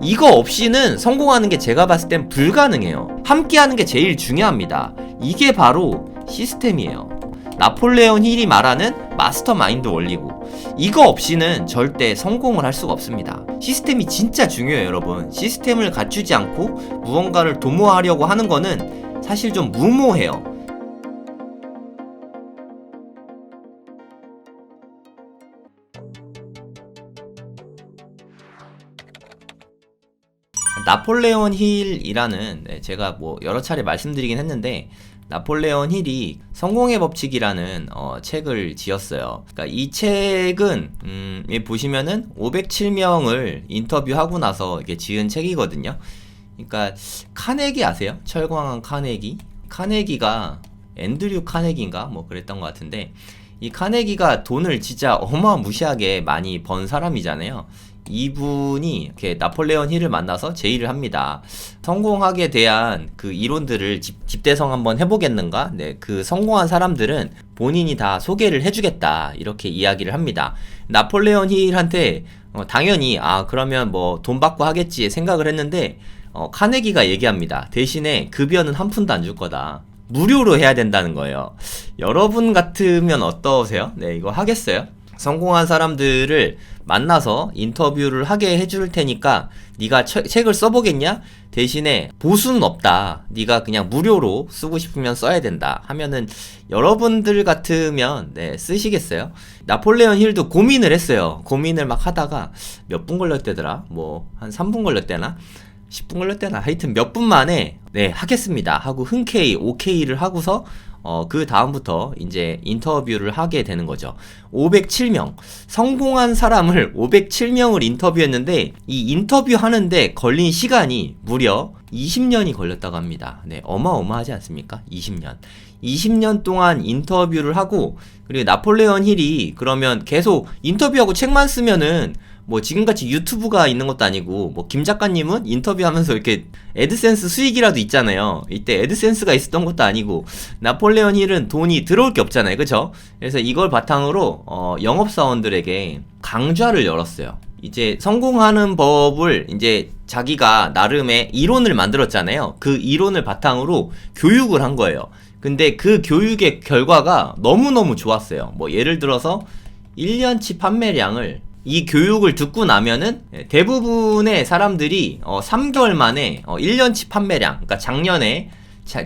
이거 없이는 성공하는 게 제가 봤을 땐 불가능해요. 함께 하는 게 제일 중요합니다. 이게 바로 시스템이에요. 나폴레온 힐이 말하는 마스터 마인드 원리고, 이거 없이는 절대 성공을 할 수가 없습니다. 시스템이 진짜 중요해요, 여러분. 시스템을 갖추지 않고 무언가를 도모하려고 하는 거는 사실 좀 무모해요. 나폴레온 힐이라는, 제가 뭐 여러 차례 말씀드리긴 했는데, 나폴레온 힐이 성공의 법칙이라는 책을 지었어요. 그러니까 이 책은 여기 보시면은 507명을 인터뷰하고 나서 이게 지은 책이거든요. 그러니까 카네기 아세요? 철광한 카네기? 카네기가 앤드류 카네기인가 뭐 그랬던 것 같은데, 이 카네기가 돈을 진짜 어마무시하게 많이 번 사람이잖아요. 이분이 이렇게 나폴레온 힐을 만나서 제의를 합니다. 성공하게 대한 그 이론들을 집대성 한번 해보겠는가? 네, 그 성공한 사람들은 본인이 다 소개를 해주겠다, 이렇게 이야기를 합니다. 나폴레온 힐한테 당연히 그러면 뭐 돈 받고 하겠지 생각을 했는데, 카네기가 얘기합니다. 대신에 급여는 한 푼도 안 줄 거다. 무료로 해야 된다는 거예요. 여러분 같으면 어떠세요? 네, 이거 하겠어요? 성공한 사람들을 만나서 인터뷰를 하게 해줄 테니까 네가 책을 써보겠냐? 대신에 보수는 없다. 네가 그냥 무료로 쓰고 싶으면 써야 된다 하면은 여러분들 같으면 쓰시겠어요? 나폴레온 힐도 고민을 했어요. 고민을 막 하다가 몇 분 걸렸대더라? 뭐 한 3분 걸렸대나? 10분 걸렸대나? 하여튼 몇 분 만에 하겠습니다 하고 흔쾌히 오케이를 하고서 그 다음부터 이제 인터뷰를 하게 되는 거죠. 507명. 성공한 사람을 507명을 인터뷰했는데, 이 인터뷰 하는데 걸린 시간이 무려 20년이 걸렸다고 합니다. 네, 어마어마하지 않습니까? 20년. 20년 동안 인터뷰를 하고, 그리고 나폴레온 힐이 그러면 계속 인터뷰하고 책만 쓰면은 뭐 지금같이 유튜브가 있는 것도 아니고, 뭐 김 작가님은 인터뷰하면서 이렇게 애드센스 수익이라도 있잖아요. 이때 애드센스가 있었던 것도 아니고, 나폴레온 힐은 돈이 들어올 게 없잖아요, 그쵸? 그래서 이걸 바탕으로 영업사원들에게 강좌를 열었어요. 이제 성공하는 법을 이제 자기가 나름의 이론을 만들었잖아요. 그 이론을 바탕으로 교육을 한 거예요. 근데 그 교육의 결과가 너무너무 좋았어요. 뭐 예를 들어서 1년치 판매량을, 이 교육을 듣고 나면은 대부분의 사람들이 3개월 만에 1년치 판매량, 그러니까 작년에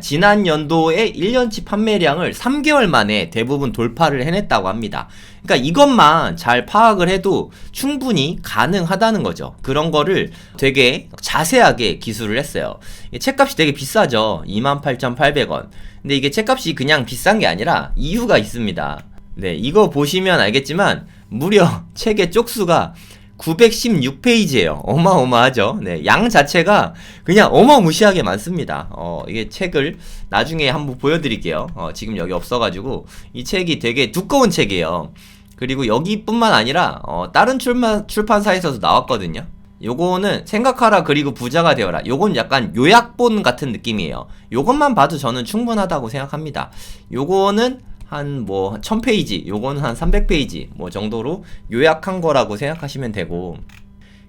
지난 연도의 1년치 판매량을 3개월 만에 대부분 돌파를 해냈다고 합니다. 그러니까 이것만 잘 파악을 해도 충분히 가능하다는 거죠. 그런 거를 되게 자세하게 기술을 했어요. 책값이 되게 비싸죠. 28,800원. 근데 이게 책값이 그냥 비싼 게 아니라 이유가 있습니다. 네, 이거 보시면 알겠지만 무려 책의 쪽수가 916페이지예요. 어마어마하죠. 네, 양 자체가 그냥 어마무시하게 많습니다. 이게 책을 나중에 한번 보여드릴게요. 지금 여기 없어가지고 이 책이 되게 두꺼운 책이에요. 그리고 여기뿐만 아니라 다른 출판사에서도 나왔거든요. 요거는 생각하라 그리고 부자가 되어라. 요건 약간 요약본 같은 느낌이에요. 요것만 봐도 저는 충분하다고 생각합니다. 요거는 한 뭐 1000페이지, 요거는 한 300페이지 뭐 정도로 요약한 거라고 생각하시면 되고,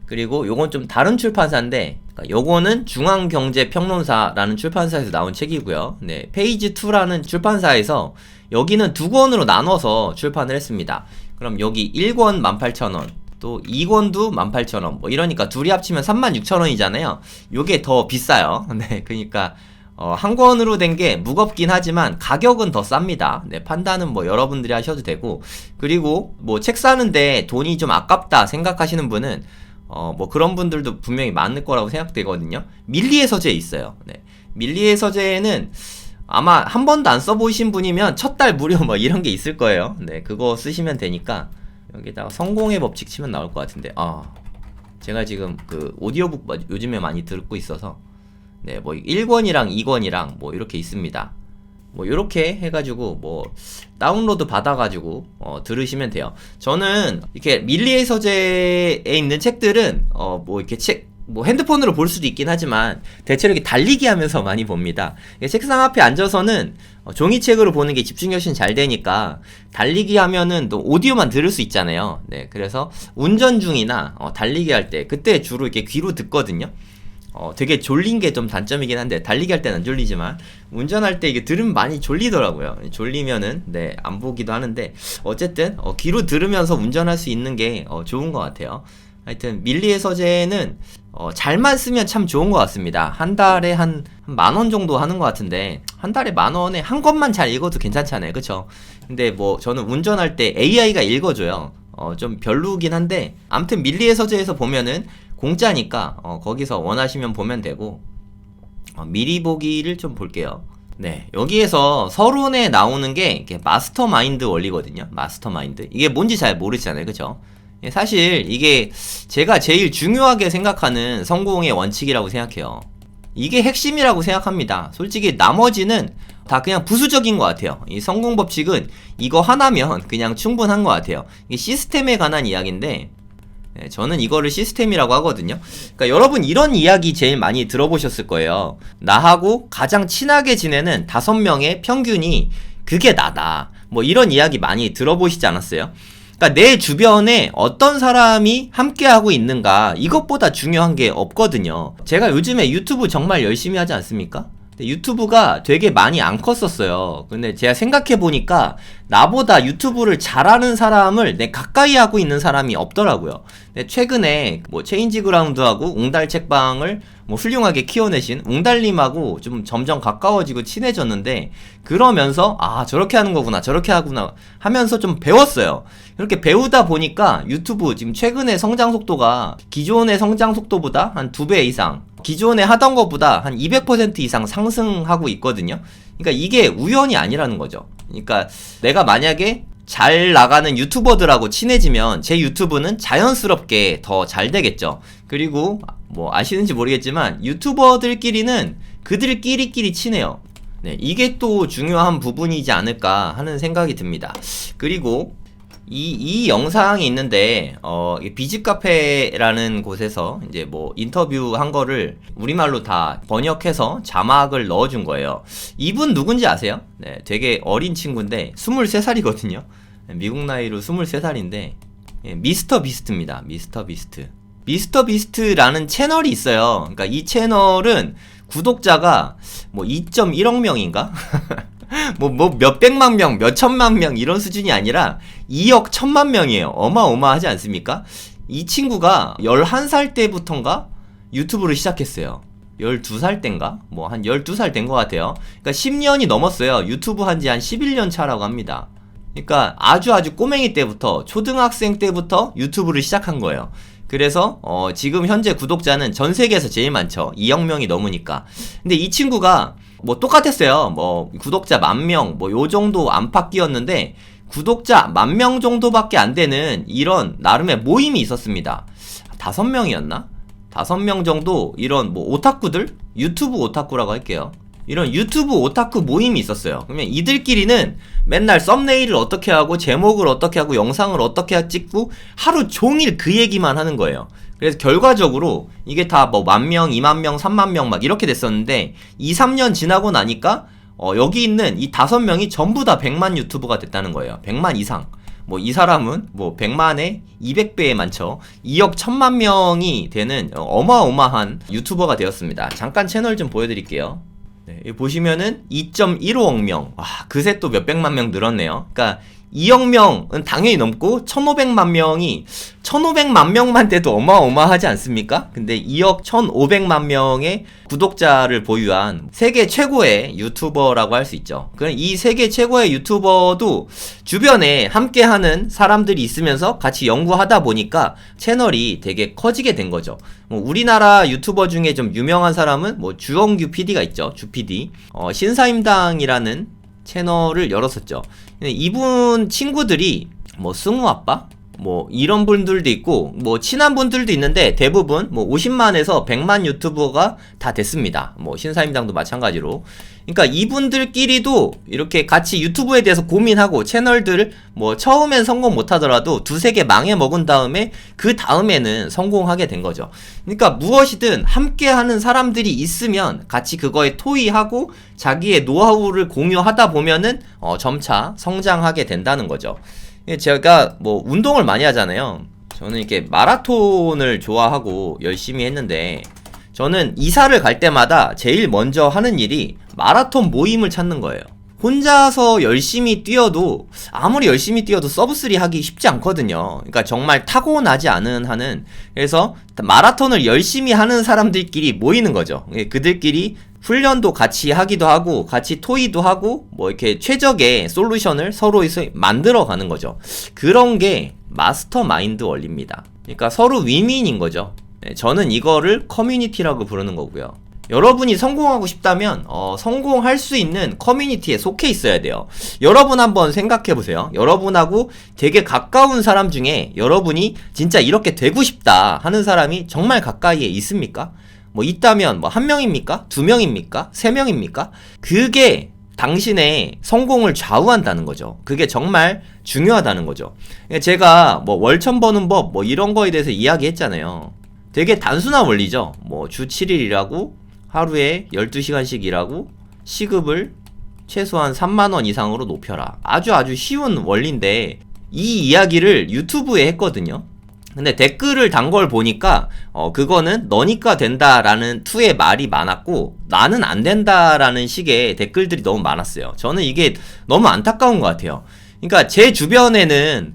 그리고 요건 좀 다른 출판사인데, 요거는 중앙경제평론사라는 출판사에서 나온 책이고요. 네, 페이지2라는 출판사에서 여기는 두 권으로 나눠서 출판을 했습니다. 그럼 여기 1권 18,000원, 또 2권도 18,000원, 뭐 이러니까 둘이 합치면 36,000원이잖아요. 요게 더 비싸요. 네, 그러니까 한 권으로 된 게 무겁긴 하지만 가격은 더 쌉니다. 네, 판단은 뭐 여러분들이 하셔도 되고, 그리고 뭐 책 사는데 돈이 좀 아깝다 생각하시는 분은 뭐 그런 분들도 분명히 많을 거라고 생각되거든요. 밀리의 서재에 있어요. 네, 밀리의 서재에는 아마 한 번도 안 써보신 분이면 첫 달 무료 뭐 이런 게 있을 거예요. 네, 그거 쓰시면 되니까 여기다가 성공의 법칙 치면 나올 것 같은데, 제가 지금 그 오디오북 요즘에 많이 듣고 있어서, 네, 뭐 1권이랑 2권이랑 뭐 이렇게 있습니다. 뭐 이렇게 해가지고 뭐 다운로드 받아가지고 들으시면 돼요. 저는 이렇게 밀리의 서재에 있는 책들은 뭐 이렇게 뭐 핸드폰으로 볼 수도 있긴 하지만 대체로 이렇게 달리기 하면서 많이 봅니다. 책상 앞에 앉아서는 종이책으로 보는 게 집중이 훨씬 잘 되니까 달리기 하면은 또 오디오만 들을 수 있잖아요. 네, 그래서 운전 중이나 달리기 할 때 그때 주로 이렇게 귀로 듣거든요. 되게 졸린 게 좀 단점이긴 한데 달리기 할 때는 안 졸리지만 운전할 때 이게 들으면 많이 졸리더라고요. 졸리면은 네, 안 보기도 하는데 어쨌든 귀로 들으면서 운전할 수 있는 게 좋은 것 같아요. 하여튼 밀리의 서재는 잘만 쓰면 참 좋은 것 같습니다. 한 달에 한 10,000원 정도 하는 것 같은데 한 달에 10,000원에 한 권만 잘 읽어도 괜찮잖아요, 그쵸? 근데 뭐 저는 운전할 때 AI가 읽어줘요. 좀 별로긴 한데 아무튼 밀리의 서재에서 보면은 공짜니까 거기서 원하시면 보면 되고 미리 보기를 좀 볼게요. 네, 여기에서 서론에 나오는 게 이게 마스터마인드 원리거든요. 마스터마인드. 이게 뭔지 잘 모르시잖아요, 그쵸? 사실 이게 제가 제일 중요하게 생각하는 성공의 원칙이라고 생각해요. 이게 핵심이라고 생각합니다. 솔직히 나머지는 다 그냥 부수적인 것 같아요. 이 성공 법칙은 이거 하나면 그냥 충분한 것 같아요. 이게 시스템에 관한 이야기인데 저는 이거를 시스템이라고 하거든요. 그러니까 여러분 이런 이야기 제일 많이 들어보셨을 거예요. 나하고 가장 친하게 지내는 5명의 평균이 그게 나다. 뭐 이런 이야기 많이 들어보시지 않았어요? 그러니까 내 주변에 어떤 사람이 함께하고 있는가 이것보다 중요한 게 없거든요. 제가 요즘에 유튜브 정말 열심히 하지 않습니까? 유튜브가 되게 많이 안 컸었어요. 근데 제가 생각해보니까 나보다 유튜브를 잘하는 사람을 내 가까이 하고 있는 사람이 없더라고요. 근데 최근에 뭐 체인지 그라운드하고 웅달 책방을 뭐 훌륭하게 키워내신 웅달님하고 좀 점점 가까워지고 친해졌는데 그러면서 아 저렇게 하는 거구나 저렇게 하구나 하면서 좀 배웠어요. 이렇게 배우다 보니까 유튜브 지금 최근에 성장 속도가 기존의 성장 속도보다 한 2배 이상 기존에 하던 것보다 한 200% 이상 상승하고 있거든요. 그러니까 이게 우연이 아니라는 거죠. 그러니까 내가 만약에 잘 나가는 유튜버들하고 친해지면 제 유튜브는 자연스럽게 더 잘 되겠죠. 그리고 뭐 아시는지 모르겠지만 유튜버들끼리는 그들끼리끼리 친해요. 네, 이게 또 중요한 부분이지 않을까 하는 생각이 듭니다. 그리고 이 영상이 있는데 비즈카페라는 곳에서 이제 뭐 인터뷰 한 거를 우리말로 다 번역해서 자막을 넣어준 거예요. 이분 누군지 아세요? 네, 되게 어린 친구인데 23살이거든요. 미국 나이로 23살인데 미스터 비스트입니다. 미스터 비스트. 미스터 비스트라는 채널이 있어요. 그러니까 이 채널은 구독자가 뭐 2.1억 명인가? 뭐 몇백만 명, 몇천만 명 이런 수준이 아니라 2억 1,000만 명이에요. 어마어마하지 않습니까? 이 친구가 11살 때부터인가 유튜브를 시작했어요. 12살 땐가? 뭐 한 12살 된 것 같아요. 그러니까 10년이 넘었어요. 유튜브 한지 한 11년 차라고 합니다. 그러니까 아주 꼬맹이 때부터 초등학생 때부터 유튜브를 시작한 거예요. 그래서 지금 현재 구독자는 전 세계에서 제일 많죠. 2억 명이 넘으니까. 근데 이 친구가 뭐 똑같았어요. 뭐 구독자 10,000명 뭐 요 정도 안팎이었는데 구독자 10,000명 정도밖에 안 되는 이런 나름의 모임이 있었습니다. 5명이었나? 5명 정도 이런 뭐 오타쿠들? 유튜브 오타쿠라고 할게요. 이런 유튜브 오타쿠 모임이 있었어요. 그러면 이들끼리는 맨날 썸네일을 어떻게 하고 제목을 어떻게 하고 영상을 어떻게 찍고 하루 종일 그 얘기만 하는 거예요. 그래서 결과적으로 이게 다 뭐 10,000명, 20,000명, 30,000명 막 이렇게 됐었는데 2, 3년 지나고 나니까 여기 있는 이 5명이 전부 다 100만 유튜버가 됐다는 거예요. 100만 이상. 뭐 이 사람은 뭐 100만에 200배에 많죠. 2억 1,000만 명이 되는 어마어마한 유튜버가 되었습니다. 잠깐 채널 좀 보여드릴게요. 네, 여기 보시면은 2.15억 명. 와, 그새 또 몇백만 명 늘었네요. 그러니까 2억 명은 당연히 넘고 1,500만 명이 1,500만 명만 돼도 어마어마하지 않습니까? 근데 2억 1,500만 명의 구독자를 보유한 세계 최고의 유튜버라고 할 수 있죠. 그럼 이 세계 최고의 유튜버도 주변에 함께하는 사람들이 있으면서 같이 연구하다 보니까 채널이 되게 커지게 된 거죠. 뭐 우리나라 유튜버 중에 좀 유명한 사람은 뭐 주영규 PD가 있죠. 주 PD. 신사임당이라는 채널을 열었었죠. 이분 친구들이 뭐 승우 아빠, 뭐 이런 분들도 있고 뭐 친한 분들도 있는데 대부분 뭐 50만에서 100만 유튜버가 다 됐습니다. 뭐 신사임당도 마찬가지로. 그러니까 이분들끼리도 이렇게 같이 유튜브에 대해서 고민하고 채널들을 뭐 처음엔 성공 못하더라도 두세 개 망해 먹은 다음에 그 다음에는 성공하게 된 거죠. 그러니까 무엇이든 함께 하는 사람들이 있으면 같이 그거에 토의하고 자기의 노하우를 공유하다 보면은 점차 성장하게 된다는 거죠. 제가 뭐 운동을 많이 하잖아요. 저는 이렇게 마라톤을 좋아하고 열심히 했는데 저는 이사를 갈 때마다 제일 먼저 하는 일이 마라톤 모임을 찾는 거예요. 혼자서 열심히 뛰어도 아무리 열심히 뛰어도 서브3 하기 쉽지 않거든요. 그러니까 정말 타고나지 않은 한은 그래서 마라톤을 열심히 하는 사람들끼리 모이는 거죠. 그들끼리 훈련도 같이 하기도 하고 같이 토의도 하고 뭐 이렇게 최적의 솔루션을 서로에서 만들어 가는 거죠. 그런 게 마스터마인드 원리입니다. 그러니까 서로 윈윈인 거죠. 저는 이거를 커뮤니티라고 부르는 거고요. 여러분이 성공하고 싶다면 성공할 수 있는 커뮤니티에 속해 있어야 돼요. 여러분 한번 생각해 보세요. 여러분하고 되게 가까운 사람 중에 여러분이 진짜 이렇게 되고 싶다 하는 사람이 정말 가까이에 있습니까? 뭐 있다면 뭐 1명입니까? 2명입니까? 3명입니까? 그게 당신의 성공을 좌우한다는 거죠. 그게 정말 중요하다는 거죠. 제가 뭐 월천 버는 법 뭐 이런 거에 대해서 이야기했잖아요. 되게 단순한 원리죠. 뭐 주 7일 일하고 하루에 12시간씩 일하고 시급을 최소한 3만원 이상으로 높여라. 아주 쉬운 원리인데 이 이야기를 유튜브에 했거든요. 근데 댓글을 단 걸 보니까 그거는 너니까 된다라는 투의 말이 많았고 나는 안 된다라는 식의 댓글들이 너무 많았어요. 저는 이게 너무 안타까운 것 같아요. 그러니까 제 주변에는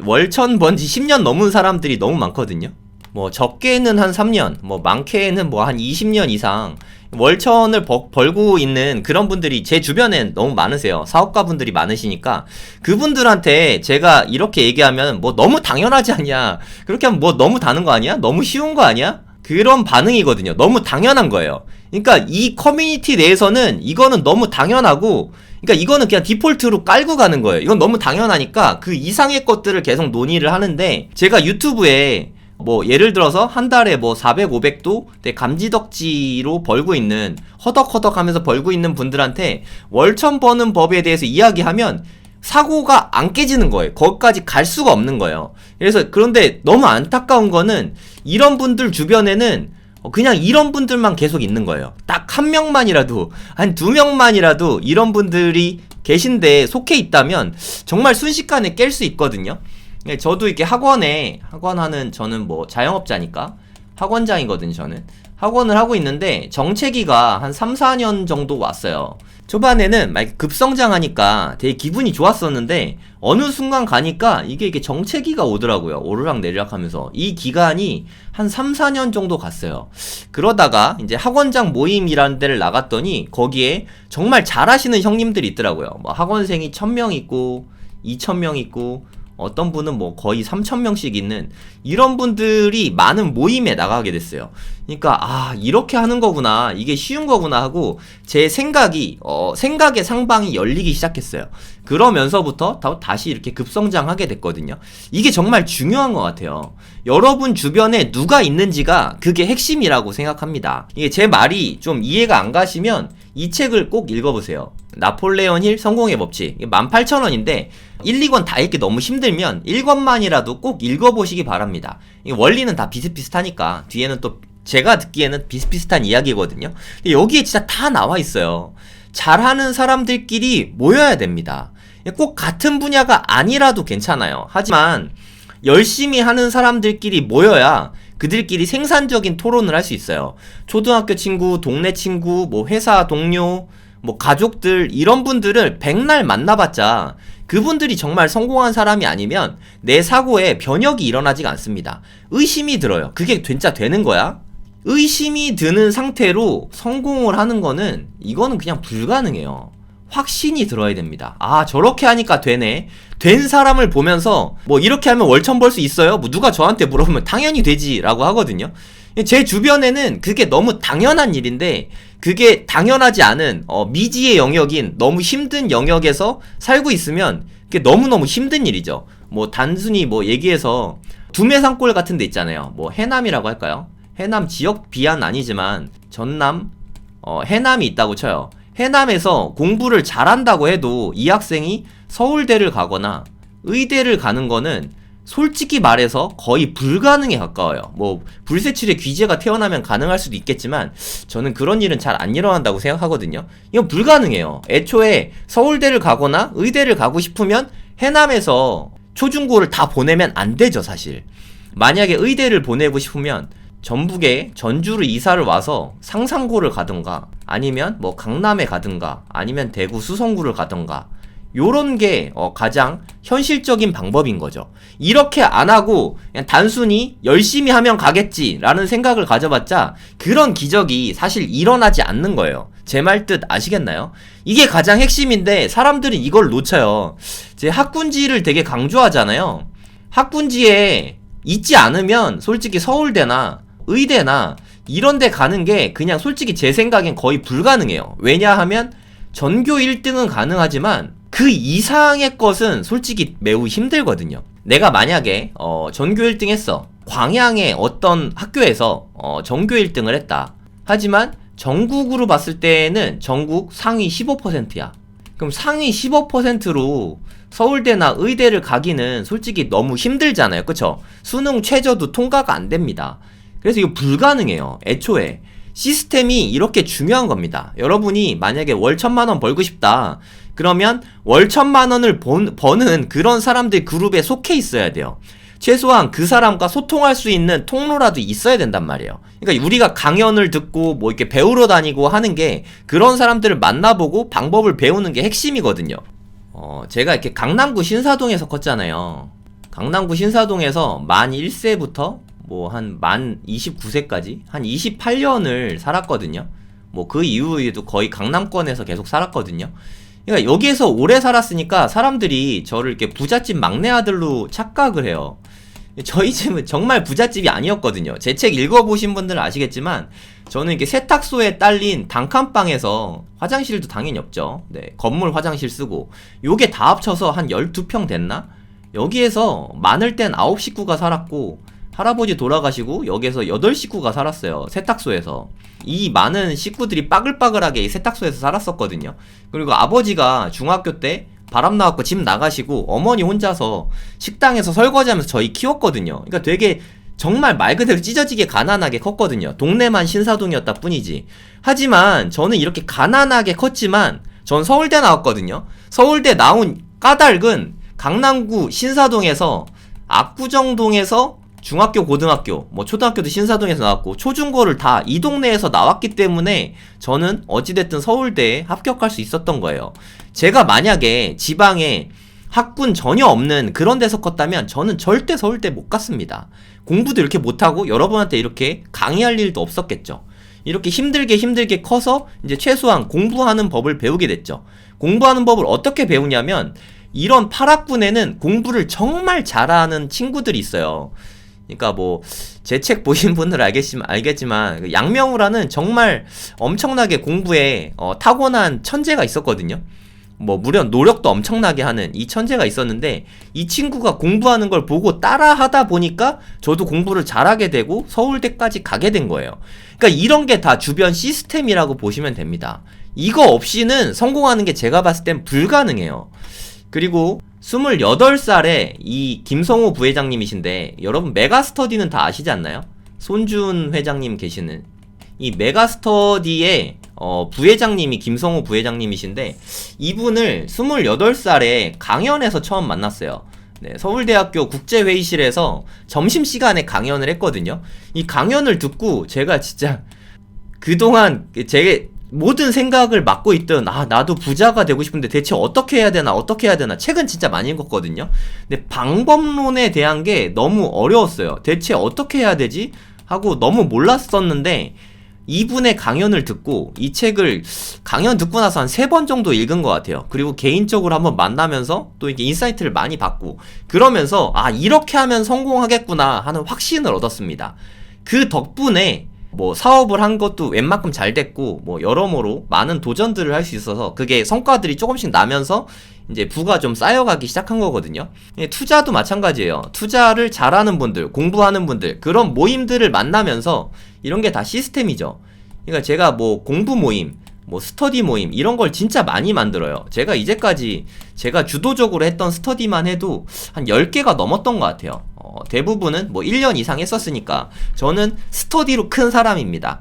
월천 번지 10년 넘은 사람들이 너무 많거든요. 뭐 적게는 한 3년, 뭐 많게는 뭐 한 20년 이상 월천을 벌고 있는 그런 분들이 제 주변엔 너무 많으세요. 사업가 분들이 많으시니까 그분들한테 제가 이렇게 얘기하면 뭐 너무 당연하지 않냐, 그렇게 하면 뭐 너무 다는 거 아니야? 너무 쉬운 거 아니야? 그런 반응이거든요. 너무 당연한 거예요. 그러니까 이 커뮤니티 내에서는 이거는 너무 당연하고, 그러니까 이거는 그냥 디폴트로 깔고 가는 거예요. 이건 너무 당연하니까 그 이상의 것들을 계속 논의를 하는데, 제가 유튜브에 뭐 예를 들어서 한 달에 뭐 400, 500도 감지덕지로 벌고 있는, 허덕허덕 하면서 벌고 있는 분들한테 월천 버는 법에 대해서 이야기하면 사고가 안 깨지는 거예요. 거기까지 갈 수가 없는 거예요. 그래서 그런데 너무 안타까운 거는 이런 분들 주변에는 그냥 이런 분들만 계속 있는 거예요. 딱 한 명만이라도, 한 2명만이라도 이런 분들이 계신데 속해 있다면 정말 순식간에 깰 수 있거든요. 저도 이렇게 학원하는, 저는 뭐 자영업자니까 학원장이거든요. 저는 학원을 하고 있는데 정체기가 한 3, 4년 정도 왔어요. 초반에는 막 급성장하니까 되게 기분이 좋았었는데 어느 순간 가니까 이게 정체기가 오더라고요. 오르락 내리락 하면서. 이 기간이 한 3, 4년 정도 갔어요. 그러다가 이제 학원장 모임이라는 데를 나갔더니 거기에 정말 잘하시는 형님들이 있더라고요. 뭐 학원생이 1000명 있고 2000명 있고 어떤 분은 뭐 거의 3000명씩 있는 이런 분들이 많은 모임에 나가게 됐어요. 그러니까 이렇게 하는 거구나, 이게 쉬운 거구나 하고 제 생각의 상방이 열리기 시작했어요. 그러면서부터 다시 이렇게 급성장하게 됐거든요. 이게 정말 중요한 것 같아요. 여러분 주변에 누가 있는지가 그게 핵심이라고 생각합니다. 이게 제 말이 좀 이해가 안 가시면 이 책을 꼭 읽어보세요. 나폴레온 힐 성공의 법칙. 18,000원인데 1, 2권 다 읽기 너무 힘들면 1권만이라도 꼭 읽어보시기 바랍니다. 원리는 다 비슷비슷하니까 뒤에는 또 제가 듣기에는 비슷비슷한 이야기거든요. 근데 여기에 진짜 다 나와 있어요. 잘하는 사람들끼리 모여야 됩니다. 꼭 같은 분야가 아니라도 괜찮아요. 하지만 열심히 하는 사람들끼리 모여야 그들끼리 생산적인 토론을 할 수 있어요. 초등학교 친구, 동네 친구, 뭐 회사 동료, 뭐 가족들, 이런 분들을 백날 만나봤자 그분들이 정말 성공한 사람이 아니면 내 사고에 변혁이 일어나지가 않습니다. 의심이 들어요. 그게 진짜 되는 거야? 의심이 드는 상태로 성공을 하는 거는, 이거는 그냥 불가능해요. 확신이 들어야 됩니다. 저렇게 하니까 되네. 된 사람을 보면서 뭐 이렇게 하면 월천 벌 수 있어요? 뭐 누가 저한테 물어보면 당연히 되지 라고 하거든요. 제 주변에는 그게 너무 당연한 일인데, 그게 당연하지 않은 미지의 영역인 너무 힘든 영역에서 살고 있으면 그게 너무너무 힘든 일이죠. 뭐 단순히 뭐 얘기해서 두메산골 같은 데 있잖아요. 뭐 해남이라고 할까요? 해남 지역 비하는 아니지만 전남 해남이 있다고 쳐요. 해남에서 공부를 잘한다고 해도 이 학생이 서울대를 가거나 의대를 가는 거는 솔직히 말해서 거의 불가능에 가까워요. 뭐 불세출의 귀재가 태어나면 가능할 수도 있겠지만 저는 그런 일은 잘 안 일어난다고 생각하거든요. 이건 불가능해요. 애초에 서울대를 가거나 의대를 가고 싶으면 해남에서 초중고를 다 보내면 안 되죠, 사실. 만약에 의대를 보내고 싶으면 전북에 전주로 이사를 와서 상산고를 가든가 아니면 뭐 강남에 가든가 아니면 대구 수성구를 가든가 요런 게 가장 현실적인 방법인 거죠. 이렇게 안 하고 그냥 단순히 열심히 하면 가겠지라는 생각을 가져봤자 그런 기적이 사실 일어나지 않는 거예요. 제 말 뜻 아시겠나요? 이게 가장 핵심인데 사람들이 이걸 놓쳐요. 제 학군지를 되게 강조하잖아요. 학군지에 있지 않으면 솔직히 서울대나 의대나 이런 데 가는 게 그냥 솔직히 제 생각엔 거의 불가능해요. 왜냐하면 전교 1등은 가능하지만 그 이상의 것은 솔직히 매우 힘들거든요. 내가 만약에 전교 1등 했어. 광양의 어떤 학교에서 전교 1등을 했다. 하지만 전국으로 봤을 때는 전국 상위 15%야. 그럼 상위 15%로 서울대나 의대를 가기는 솔직히 너무 힘들잖아요. 그쵸? 수능 최저도 통과가 안 됩니다. 그래서 이거 불가능해요. 애초에 시스템이 이렇게 중요한 겁니다. 여러분이 만약에 월 1,000만원 벌고 싶다. 그러면 월 1,000만원을 버는 그런 사람들 그룹에 속해 있어야 돼요. 최소한 그 사람과 소통할 수 있는 통로라도 있어야 된단 말이에요. 그러니까 우리가 강연을 듣고 뭐 이렇게 배우러 다니고 하는 게 그런 사람들을 만나보고 방법을 배우는 게 핵심이거든요. 제가 이렇게 강남구 신사동에서 컸잖아요. 강남구 신사동에서 만 1세부터 뭐 한 만 29세까지 한 28년을 살았거든요. 뭐 그 이후에도 거의 강남권에서 계속 살았거든요. 그러니까 여기에서 오래 살았으니까 사람들이 저를 이렇게 부잣집 막내 아들로 착각을 해요. 저희 집은 정말 부잣집이 아니었거든요. 제 책 읽어보신 분들은 아시겠지만 저는 이렇게 세탁소에 딸린 단칸방에서 화장실도 당연히 없죠. 네, 건물 화장실 쓰고 요게 다 합쳐서 한 12평 됐나? 여기에서 많을 땐 9식구가 살았고 할아버지 돌아가시고 여기에서 8식구가 살았어요. 세탁소에서. 이 많은 식구들이 빠글빠글하게 이 세탁소에서 살았었거든요. 그리고 아버지가 중학교 때 바람 나왔고 집 나가시고 어머니 혼자서 식당에서 설거지하면서 저희 키웠거든요. 그러니까 되게 정말 말 그대로 찢어지게 가난하게 컸거든요. 동네만 신사동이었다 뿐이지. 하지만 저는 이렇게 가난하게 컸지만 전 서울대 나왔거든요. 서울대 나온 까닭은 강남구 신사동에서 압구정동에서 중학교, 고등학교, 뭐 초등학교도 신사동에서 나왔고 초중고를 다 이 동네에서 나왔기 때문에 저는 어찌됐든 서울대에 합격할 수 있었던 거예요. 제가 만약에 지방에 학군 전혀 없는 그런 데서 컸다면 저는 절대 서울대 못 갔습니다. 공부도 이렇게 못하고 여러분한테 이렇게 강의할 일도 없었겠죠. 이렇게 힘들게 커서 이제 최소한 공부하는 법을 배우게 됐죠. 공부하는 법을 어떻게 배우냐면 이런 8학군에는 공부를 정말 잘하는 친구들이 있어요. 그러니까 뭐 제 책 보신 분들은 알겠지만 양명우라는 정말 엄청나게 공부에 타고난 천재가 있었거든요. 뭐 무려 노력도 엄청나게 하는 이 천재가 있었는데 이 친구가 공부하는 걸 보고 따라하다 보니까 저도 공부를 잘하게 되고 서울대까지 가게 된 거예요. 그러니까 이런 게 다 주변 시스템이라고 보시면 됩니다. 이거 없이는 성공하는 게 제가 봤을 땐 불가능해요. 그리고 28살에 이 김성호 부회장님이신데 여러분 메가스터디는 다 아시지 않나요? 손준 회장님 계시는 이 메가스터디의 부회장님이 김성호 부회장님이신데 이분을 28살에 강연에서 처음 만났어요. 네, 서울대학교 국제회의실에서 점심시간에 강연을 했거든요. 이 강연을 듣고 제가 진짜 그동안 제 모든 생각을 맡고 있던 나도 부자가 되고 싶은데 대체 어떻게 해야 되나 책은 진짜 많이 읽었거든요. 근데 방법론에 대한 게 너무 어려웠어요. 대체 어떻게 해야 되지? 하고 너무 몰랐었는데 이분의 강연을 듣고 이 책을 강연 듣고 나서 한 3번 정도 읽은 것 같아요. 그리고 개인적으로 한번 만나면서 또 이렇게 인사이트를 많이 받고 그러면서 이렇게 하면 성공하겠구나 하는 확신을 얻었습니다. 그 덕분에 뭐 사업을 한 것도 웬만큼 잘 됐고 뭐 여러모로 많은 도전들을 할 수 있어서 그게 성과들이 조금씩 나면서 이제 부가 좀 쌓여가기 시작한 거거든요. 투자도 마찬가지예요. 투자를 잘하는 분들, 공부하는 분들, 그런 모임들을 만나면서 이런 게 다 시스템이죠. 그러니까 제가 뭐 공부 모임, 뭐 스터디 모임 이런 걸 진짜 많이 만들어요. 제가 이제까지 제가 주도적으로 했던 스터디만 해도 한 10개가 넘었던 것 같아요. 대부분은 뭐 1년 이상 했었으니까 저는 스터디로 큰 사람입니다.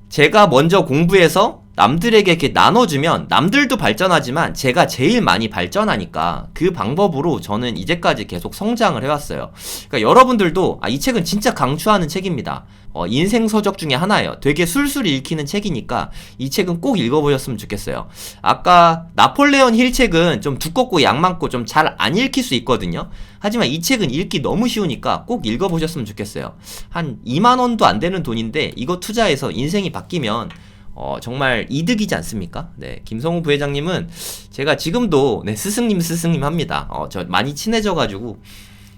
제가 먼저 공부해서 남들에게 이렇게 나눠주면 남들도 발전하지만 제가 제일 많이 발전하니까 그 방법으로 저는 이제까지 계속 성장을 해왔어요. 그러니까 여러분들도 이 책은 진짜 강추하는 책입니다. 인생 서적 중에 하나예요. 되게 술술 읽히는 책이니까 이 책은 꼭 읽어보셨으면 좋겠어요. 아까 나폴레온 힐 책은 좀 두껍고 양 많고 좀 잘 안 읽힐 수 있거든요. 하지만 이 책은 읽기 너무 쉬우니까 꼭 읽어보셨으면 좋겠어요. 한 2만원도 안 되는 돈인데 이거 투자해서 인생이 바뀌면 정말 이득이지 않습니까? 네, 김성우 부회장님은 제가 지금도 네, 스승님 합니다. 저 많이 친해져가지고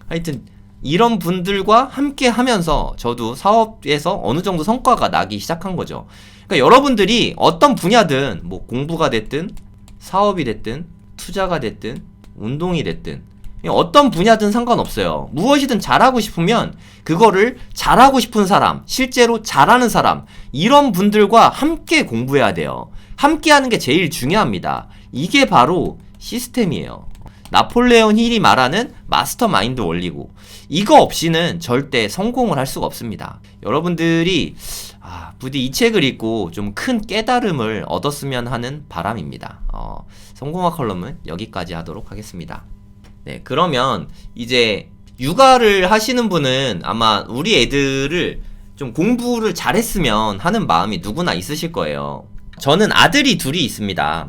하여튼 이런 분들과 함께 하면서 저도 사업에서 어느 정도 성과가 나기 시작한 거죠. 그러니까 여러분들이 어떤 분야든 뭐 공부가 됐든 사업이 됐든 투자가 됐든 운동이 됐든 어떤 분야든 상관없어요. 무엇이든 잘하고 싶으면 그거를 잘하고 싶은 사람, 실제로 잘하는 사람, 이런 분들과 함께 공부해야 돼요. 함께 하는 게 제일 중요합니다. 이게 바로 시스템이에요. 나폴레온 힐이 말하는 마스터 마인드 원리고, 이거 없이는 절대 성공을 할 수가 없습니다. 여러분들이 부디 이 책을 읽고 좀 큰 깨달음을 얻었으면 하는 바람입니다. 성공화 컬럼은 여기까지 하도록 하겠습니다. 네, 그러면 이제 육아를 하시는 분은 아마 우리 애들을 좀 공부를 잘했으면 하는 마음이 누구나 있으실 거예요. 저는 아들이 둘이 있습니다.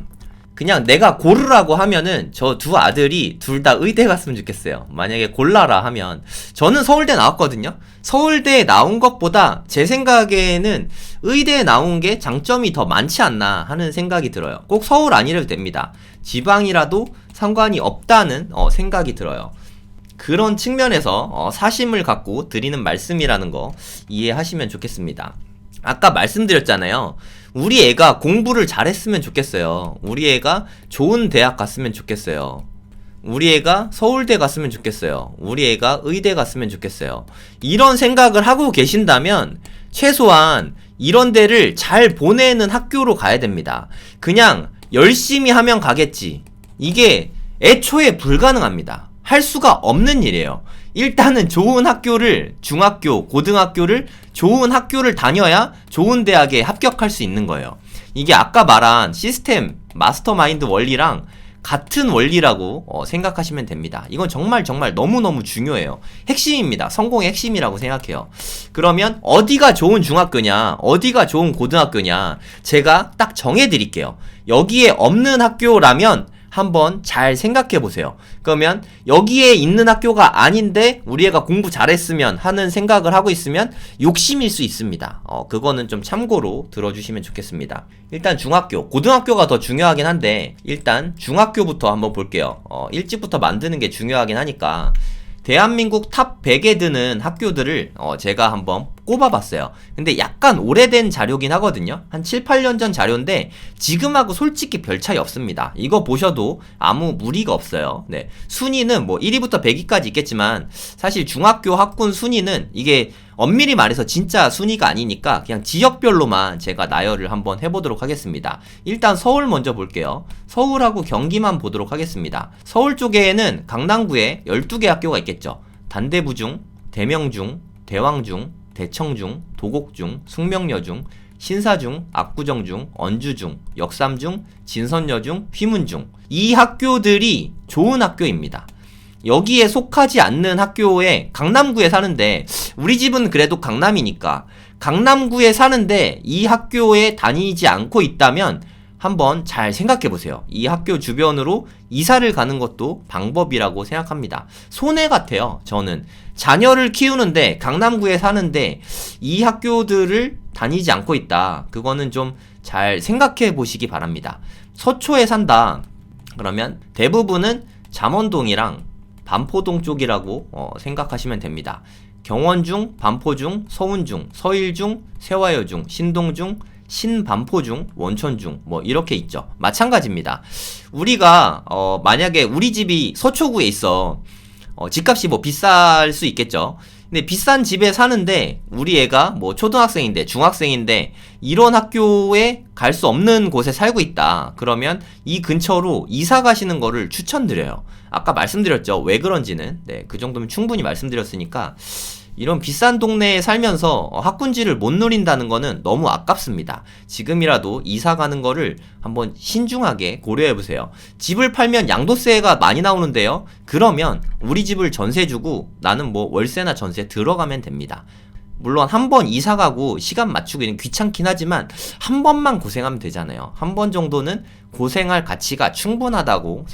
그냥 내가 고르라고 하면은 저 두 아들이 둘 다 의대 갔으면 좋겠어요. 만약에 골라라 하면 저는 서울대 나왔거든요. 서울대에 나온 것보다 제 생각에는 의대에 나온 게 장점이 더 많지 않나 하는 생각이 들어요. 꼭 서울 아니라도 됩니다. 지방이라도 상관이 없다는 생각이 들어요. 그런 측면에서 사심을 갖고 드리는 말씀이라는 거 이해하시면 좋겠습니다. 아까 말씀드렸잖아요. 우리 애가 공부를 잘했으면 좋겠어요. 우리 애가 좋은 대학 갔으면 좋겠어요. 우리 애가 서울대 갔으면 좋겠어요. 우리 애가 의대 갔으면 좋겠어요. 이런 생각을 하고 계신다면 최소한 이런 데를 잘 보내는 학교로 가야 됩니다. 그냥 열심히 하면 가겠지. 이게 애초에 불가능합니다. 할 수가 없는 일이에요. 일단은 좋은 학교를, 중학교, 고등학교를 좋은 학교를 다녀야 좋은 대학에 합격할 수 있는 거예요. 이게 아까 말한 시스템, 마스터마인드 원리랑 같은 원리라고 생각하시면 됩니다. 이건 정말 너무너무 중요해요. 핵심입니다. 성공의 핵심이라고 생각해요. 그러면 어디가 좋은 중학교냐, 어디가 좋은 고등학교냐, 제가 딱 정해드릴게요. 여기에 없는 학교라면 한번 잘 생각해 보세요. 그러면 여기에 있는 학교가 아닌데 우리 애가 공부 잘했으면 하는 생각을 하고 있으면 욕심일 수 있습니다. 그거는 좀 참고로 들어주시면 좋겠습니다. 일단 중학교, 고등학교가 더 중요하긴 한데 일단 중학교부터 한번 볼게요. 일찍부터 만드는 게 중요하긴 하니까 대한민국 탑 100에 드는 학교들을 제가 한번 꼽아봤어요. 근데 약간 오래된 자료긴 하거든요. 한 7, 8년 전 자료인데 지금하고 솔직히 별 차이 없습니다. 이거 보셔도 아무 무리가 없어요. 네, 순위는 뭐 1위부터 100위까지 있겠지만 사실 중학교 학군 순위는 이게 엄밀히 말해서 진짜 순위가 아니니까 그냥 지역별로만 제가 나열을 한번 해보도록 하겠습니다. 일단 서울 먼저 볼게요. 서울하고 경기만 보도록 하겠습니다. 서울 쪽에는 강남구에 12개 학교가 있겠죠. 단대부중, 대명중, 대왕중, 대청중, 도곡중, 숙명여중, 신사중, 압구정중, 언주중, 역삼중, 진선여중, 휘문중, 이 학교들이 좋은 학교입니다. 여기에 속하지 않는 학교에 강남구에 사는데 우리 집은 그래도 강남이니까 강남구에 사는데 이 학교에 다니지 않고 있다면 한번 잘 생각해 보세요. 이 학교 주변으로 이사를 가는 것도 방법이라고 생각합니다. 손해 같아요. 저는 자녀를 키우는데 강남구에 사는데 이 학교들을 다니지 않고 있다. 그거는 좀 잘 생각해 보시기 바랍니다. 서초에 산다. 그러면 대부분은 잠원동이랑 반포동 쪽이라고 생각하시면 됩니다. 경원중, 반포중, 서운중, 서일중, 세화여중, 신동중, 신반포중, 원천중 뭐 이렇게 있죠. 마찬가지입니다. 우리가 만약에 우리 집이 서초구에 있어. 집값이 뭐 비쌀 수 있겠죠. 근데 비싼 집에 사는데 우리 애가 뭐 초등학생인데 중학생인데 이런 학교에 갈 수 없는 곳에 살고 있다. 그러면 이 근처로 이사 가시는 거를 추천드려요. 아까 말씀드렸죠. 왜 그런지는. 네, 그 정도면 충분히 말씀드렸으니까 이런 비싼 동네에 살면서 학군지를 못 누린다는 거는 너무 아깝습니다. 지금이라도 이사 가는 거를 한번 신중하게 고려해보세요. 집을 팔면 양도세가 많이 나오는데요. 그러면 우리 집을 전세 주고 나는 뭐 월세나 전세 들어가면 됩니다. 물론 한 번 이사 가고 시간 맞추기는 귀찮긴 하지만 한 번만 고생하면 되잖아요. 한 번 정도는 고생할 가치가 충분하다고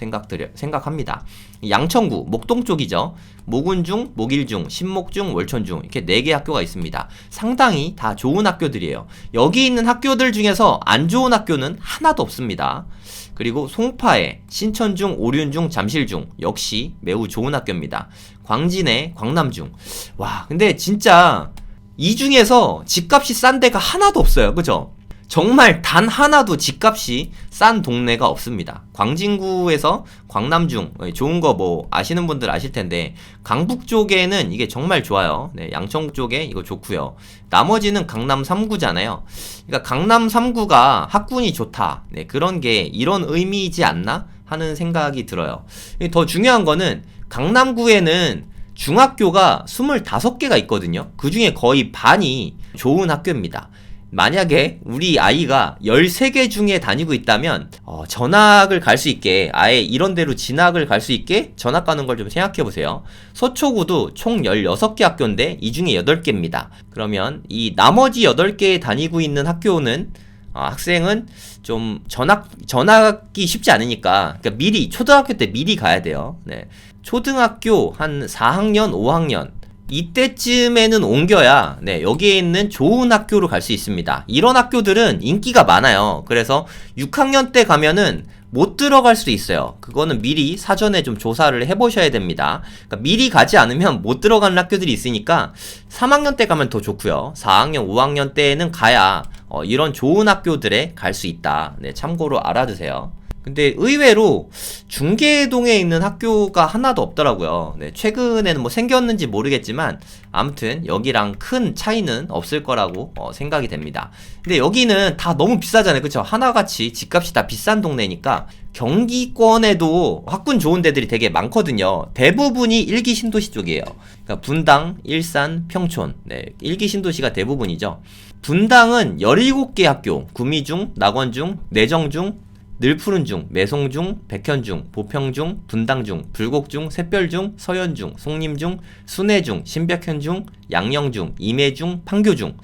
생각합니다. 양천구, 목동 쪽이죠. 목운중, 목일중, 신목중, 월천중 이렇게 4개 학교가 있습니다. 상당히 다 좋은 학교들이에요. 여기 있는 학교들 중에서 안 좋은 학교는 하나도 없습니다. 그리고 송파에 신천중, 오륜중, 잠실중 역시 매우 좋은 학교입니다. 광진에 광남중. 와, 근데 진짜 이 중에서 집값이 싼 데가 하나도 없어요. 그죠? 정말 단 하나도 집값이 싼 동네가 없습니다. 광진구에서 광남중 좋은 거 뭐 아시는 분들 아실 텐데 강북 쪽에는 이게 정말 좋아요. 네, 양천 쪽에 이거 좋고요. 나머지는 강남 3구잖아요. 그러니까 강남 3구가 학군이 좋다. 네, 그런 게 이런 의미이지 않나 하는 생각이 들어요. 더 중요한 거는 강남구에는 중학교가 25개가 있거든요. 그 중에 거의 반이 좋은 학교입니다. 만약에 우리 아이가 13개 중에 다니고 있다면 전학을 갈 수 있게 아예 이런 데로 진학을 갈 수 있게 전학 가는 걸 좀 생각해 보세요. 서초구도 총 16개 학교인데 이 중에 8개입니다. 그러면 이 나머지 8개에 다니고 있는 학교는 학생은 좀 전학이 쉽지 않으니까 그러니까 미리 초등학교 때 미리 가야 돼요. 네. 초등학교 한 4학년, 5학년 이때쯤에는 옮겨야 여기에 있는 좋은 학교로 갈 수 있습니다. 이런 학교들은 인기가 많아요. 그래서 6학년 때 가면은 못 들어갈 수도 있어요. 그거는 미리 사전에 좀 조사를 해보셔야 됩니다. 그러니까 미리 가지 않으면 못 들어가는 학교들이 있으니까 3학년 때 가면 더 좋고요. 4학년, 5학년 때는 가야 이런 좋은 학교들에 갈 수 있다. 네, 참고로 알아두세요. 근데 의외로 중계동에 있는 학교가 하나도 없더라고요. 네, 최근에는 뭐 생겼는지 모르겠지만 아무튼 여기랑 큰 차이는 없을 거라고 생각이 됩니다. 근데 여기는 다 너무 비싸잖아요. 그쵸? 하나같이 집값이 다 비싼 동네니까 경기권에도 학군 좋은 데들이 되게 많거든요. 대부분이 1기 신도시 쪽이에요. 그러니까 분당, 일산, 평촌. 네, 1기 신도시가 대부분이죠. 분당은 17개 학교, 구미중, 낙원중, 내정중, 늘푸른중, 매송중, 백현중, 보평중, 분당중, 불곡중, 샛별중, 서현중, 송림중, 순회중, 신백현중, 양영중, 임해중, 판교중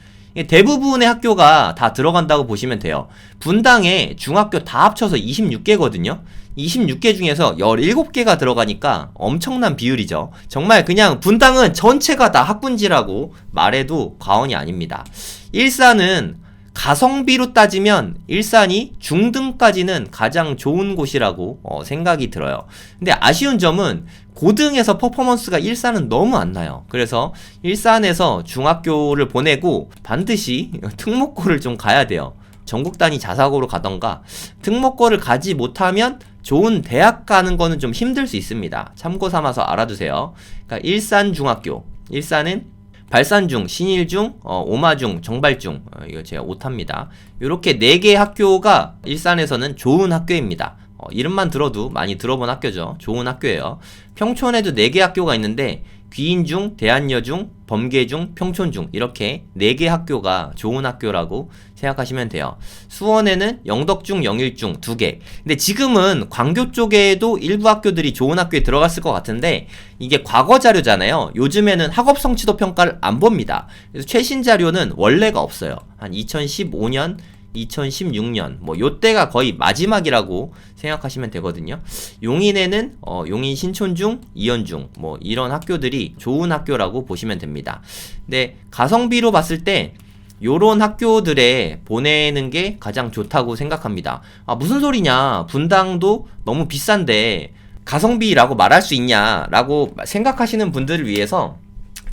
대부분의 학교가 다 들어간다고 보시면 돼요. 분당에 중학교 다 합쳐서 26개거든요. 26개 중에서 17개가 들어가니까 엄청난 비율이죠. 정말 그냥 분당은 전체가 다 학군지라고 말해도 과언이 아닙니다. 일산은 가성비로 따지면 일산이 중등까지는 가장 좋은 곳이라고 생각이 들어요. 근데 아쉬운 점은 고등에서 퍼포먼스가 일산은 너무 안 나요. 그래서 일산에서 중학교를 보내고 반드시 특목고를 좀 가야 돼요. 전국 단위 자사고로 가던가 특목고를 가지 못하면 좋은 대학 가는 거는 좀 힘들 수 있습니다. 참고 삼아서 알아두세요. 그러니까 일산중학교, 일산은 발산중, 신일중, 오마중, 정발중 이거 제가 오탑니다. 요렇게 4개 학교가 일산에서는 좋은 학교입니다. 이름만 들어도 많이 들어본 학교죠. 좋은 학교예요. 평촌에도 4개 학교가 있는데 귀인중, 대한여중, 범계중, 평촌중 이렇게 4개 학교가 좋은 학교라고 생각하시면 돼요. 수원에는 영덕중, 영일중 2개. 근데 지금은 광교 쪽에도 일부 학교들이 좋은 학교에 들어갔을 것 같은데 이게 과거 자료잖아요. 요즘에는 학업 성취도 평가를 안 봅니다. 그래서 최신 자료는 원래가 없어요. 한 2015년 2016년 뭐 요때가 거의 마지막이라고 생각하시면 되거든요. 용인에는 용인 신촌중, 이현중 뭐 이런 학교들이 좋은 학교라고 보시면 됩니다. 근데 가성비로 봤을 때 요런 학교들에 보내는 게 가장 좋다고 생각합니다. 무슨 소리냐, 분당도 너무 비싼데 가성비라고 말할 수 있냐 라고 생각하시는 분들을 위해서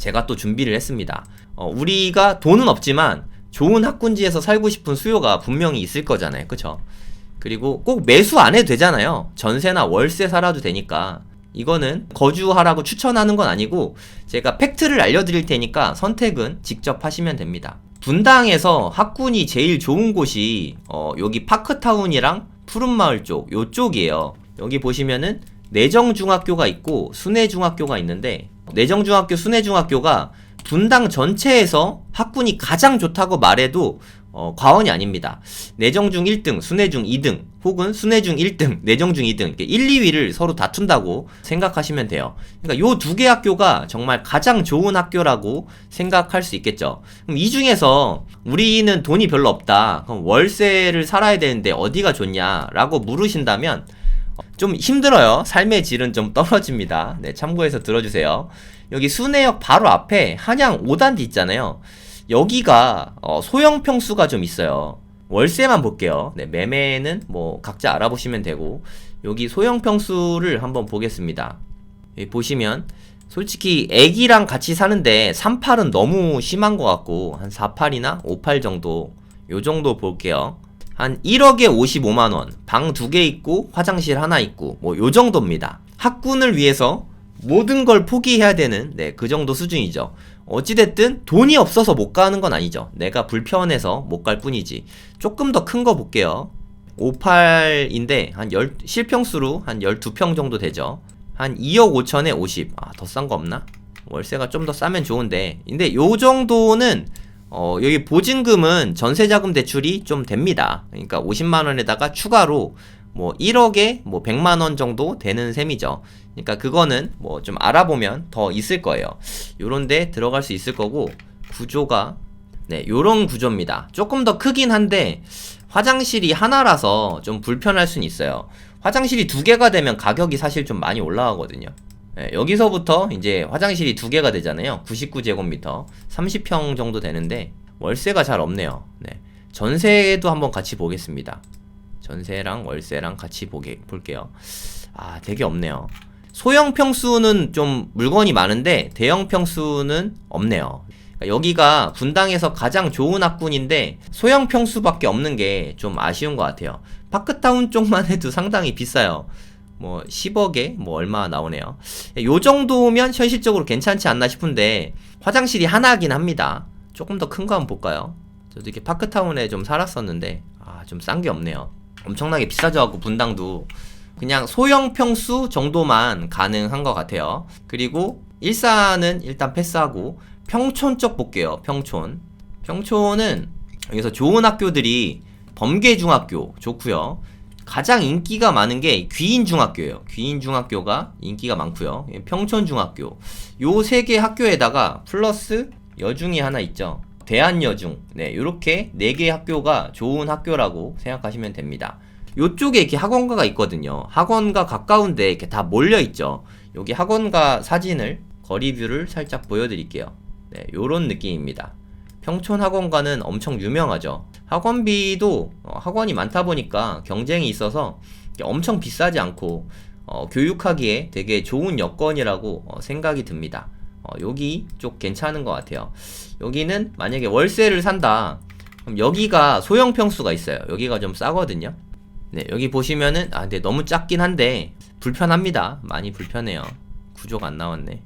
제가 또 준비를 했습니다. 우리가 돈은 없지만 좋은 학군지에서 살고 싶은 수요가 분명히 있을 거잖아요. 그쵸? 그리고 꼭 매수 안 해도 되잖아요. 전세나 월세 살아도 되니까. 이거는 거주하라고 추천하는 건 아니고 제가 팩트를 알려드릴 테니까 선택은 직접 하시면 됩니다. 분당에서 학군이 제일 좋은 곳이 여기 파크타운이랑 푸른마을 쪽 요쪽이에요. 여기 보시면은 내정중학교가 있고 순회중학교가 있는데, 내정중학교 순회중학교가 분당 전체에서 학군이 가장 좋다고 말해도 과언이 아닙니다. 내정중 1등, 순회중 2등, 혹은 순회중 1등, 내정중 2등, 1, 2위를 서로 다툰다고 생각하시면 돼요. 그러니까 요 두 개 학교가 정말 가장 좋은 학교라고 생각할 수 있겠죠. 그럼 이 중에서 우리는 돈이 별로 없다, 그럼 월세를 살아야 되는데 어디가 좋냐라고 물으신다면 좀 힘들어요. 삶의 질은 좀 떨어집니다. 네, 참고해서 들어주세요. 여기 순회역 바로 앞에 한양 5단지 있잖아요. 여기가 소형 평수가 좀 있어요. 월세만 볼게요. 네, 매매는 뭐 각자 알아보시면 되고, 여기 소형 평수를 한번 보겠습니다. 여기 보시면 솔직히 애기랑 같이 사는데 38은 너무 심한 것 같고, 한 48이나 58 정도, 요 정도 볼게요. 한 1억에 55만원, 방 2개 있고 화장실 하나 있고 뭐 요 정도입니다. 학군을 위해서 모든 걸 포기해야 되는, 네, 그 정도 수준이죠. 어찌됐든 돈이 없어서 못 가는 건 아니죠. 내가 불편해서 못 갈 뿐이지. 조금 더 큰 거 볼게요. 58인데 한 실평수로 한 12평 정도 되죠. 한 2억 5천에 50. 더 싼 거 없나? 월세가 좀 더 싸면 좋은데, 근데 요 정도는 여기 보증금은 전세자금 대출이 좀 됩니다. 그러니까 50만원에다가 추가로 뭐 1억에 뭐 100만원 정도 되는 셈이죠. 그러니까 그거는 뭐 좀 알아보면 더 있을 거예요. 요런데 들어갈 수 있을 거고, 구조가 네, 요런 구조입니다. 조금 더 크긴 한데 화장실이 하나라서 좀 불편할 수는 있어요. 화장실이 2개가 되면 가격이 사실 좀 많이 올라가거든요. 네, 여기서부터 이제 화장실이 2개가 되잖아요. 99제곱미터 30평 정도 되는데 월세가 잘 없네요. 네, 전세도 한번 같이 보겠습니다. 전세랑 월세랑 같이 볼게요. 되게 없네요. 소형 평수는 좀 물건이 많은데 대형 평수는 없네요. 그러니까 여기가 분당에서 가장 좋은 학군인데 소형 평수밖에 없는 게 좀 아쉬운 것 같아요. 파크타운 쪽만 해도 상당히 비싸요. 뭐 10억에 뭐 얼마 나오네요. 요 정도면 현실적으로 괜찮지 않나 싶은데 화장실이 하나긴 합니다. 조금 더 큰 거 한번 볼까요? 저도 이렇게 파크타운에 좀 살았었는데 좀 싼 게 없네요. 엄청나게 비싸져갖고 분당도 그냥 소형 평수 정도만 가능한 것 같아요. 그리고 일산은 일단 패스하고 평촌 쪽 볼게요. 평촌은 여기서 좋은 학교들이 범계중학교 좋고요. 가장 인기가 많은 게 귀인중학교예요. 귀인중학교가 인기가 많고요. 평촌중학교, 요 3개 학교에다가 플러스 여중이 하나 있죠. 대한여중. 네, 요렇게 4개 학교가 좋은 학교라고 생각하시면 됩니다. 요쪽에 이렇게 학원가가 있거든요. 학원가 가까운데 이렇게 다 몰려있죠. 여기 학원가 사진을, 거리뷰를 살짝 보여드릴게요. 네, 요런 느낌입니다. 평촌 학원가는 엄청 유명하죠. 학원비도 학원이 많다 보니까 경쟁이 있어서 엄청 비싸지 않고 교육하기에 되게 좋은 여건이라고 생각이 듭니다. 여기 쪽 괜찮은 것 같아요. 여기는 만약에 월세를 산다, 그럼 여기가 소형 평수가 있어요. 여기가 좀 싸거든요. 네, 여기 보시면은 근데 너무 작긴 한데 불편합니다. 많이 불편해요. 구조가 안 나왔네.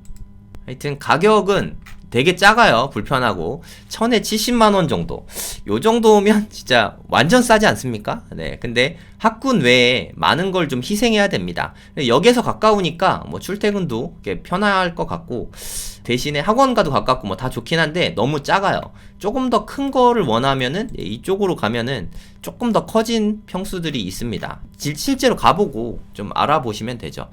하여튼 가격은 되게 작아요. 불편하고 1000에 70만원 정도, 요 정도면 진짜 완전 싸지 않습니까? 네, 근데 학군 외에 많은 걸 좀 희생해야 됩니다. 역에서 가까우니까 뭐 출퇴근도 편할 것 같고, 대신에 학원가도 가깝고 뭐 다 좋긴 한데 너무 작아요. 조금 더 큰 거를 원하면은 이쪽으로 가면은 조금 더 커진 평수들이 있습니다. 실제로 가보고 좀 알아보시면 되죠.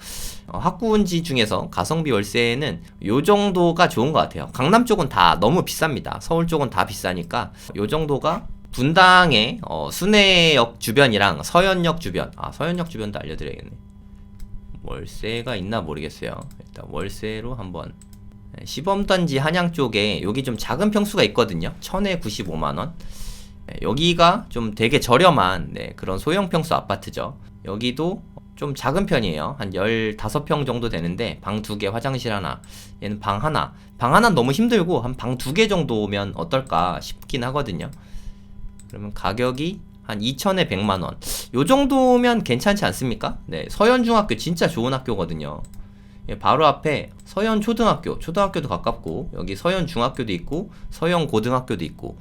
학군지 중에서 가성비 월세는 요 정도가 좋은 것 같아요. 강남 쪽은 다 너무 비쌉니다. 서울 쪽은 다 비싸니까 요 정도가 분당의 순회역 주변이랑 서현역 주변, 서현역 주변도 알려드려야겠네. 월세가 있나 모르겠어요. 일단 월세로 한번, 시범단지 한양 쪽에 여기 좀 작은 평수가 있거든요. 1000에 95만원. 여기가 좀 되게 저렴한 그런 소형 평수 아파트죠. 여기도 좀 작은 편이에요. 한 15평 정도 되는데 방 2개, 화장실 하나. 얘는 방 하나. 방 하나는 너무 힘들고 한 방 2개 정도면 어떨까 싶긴 하거든요. 그러면 가격이 한 2천에 100만원. 요 정도면 괜찮지 않습니까? 네, 서현중학교 진짜 좋은 학교거든요. 예, 바로 앞에 서현초등학교, 초등학교도 가깝고, 여기 서현중학교도 있고, 서현고등학교도 있고,